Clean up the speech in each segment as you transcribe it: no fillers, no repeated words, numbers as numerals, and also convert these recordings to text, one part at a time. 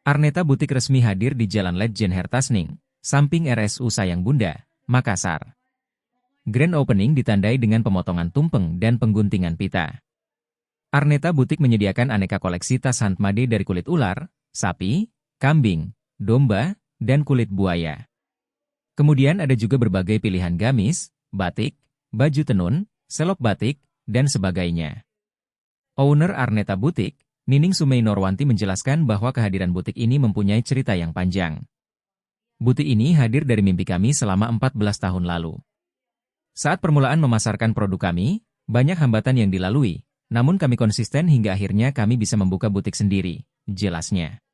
Arneta Butik resmi hadir di Jalan Ledjen Hertasning, samping RSU Sayang Bunda, Makassar. Grand opening ditandai dengan pemotongan tumpeng dan pengguntingan pita. Arneta Butik menyediakan aneka koleksi tas handmade dari kulit ular, sapi, kambing, domba, dan kulit buaya. Kemudian ada juga berbagai pilihan gamis, batik, baju tenun, selop batik, dan sebagainya. Owner Arneta Butik, Nining Sumei Norwanti menjelaskan bahwa kehadiran butik ini mempunyai cerita yang panjang. Butik ini hadir dari mimpi kami selama 14 tahun lalu. Saat permulaan memasarkan produk kami, banyak hambatan yang dilalui, namun kami konsisten hingga akhirnya kami bisa membuka butik sendiri, jelasnya.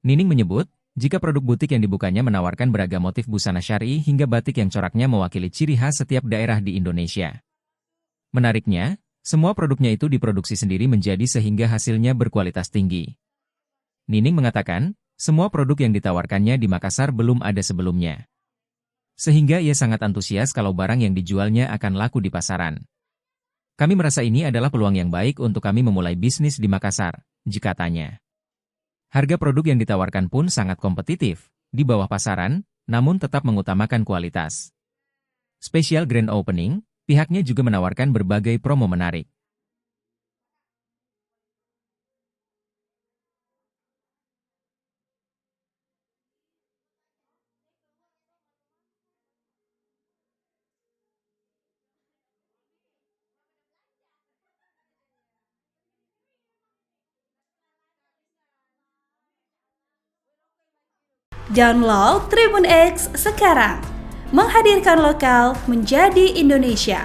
Nining menyebut, jika produk butik yang dibukanya menawarkan beragam motif busana syar'i hingga batik yang coraknya mewakili ciri khas setiap daerah di Indonesia. Menariknya, semua produknya itu diproduksi sendiri menjadi sehingga hasilnya berkualitas tinggi. Nining mengatakan, semua produk yang ditawarkannya di Makassar belum ada sebelumnya. Sehingga ia sangat antusias kalau barang yang dijualnya akan laku di pasaran. Kami merasa ini adalah peluang yang baik untuk kami memulai bisnis di Makassar, katanya. Harga produk yang ditawarkan pun sangat kompetitif, di bawah pasaran, namun tetap mengutamakan kualitas. Spesial Grand Opening, pihaknya juga menawarkan berbagai promo menarik. Download Tribun X sekarang, menghadirkan lokal menjadi Indonesia.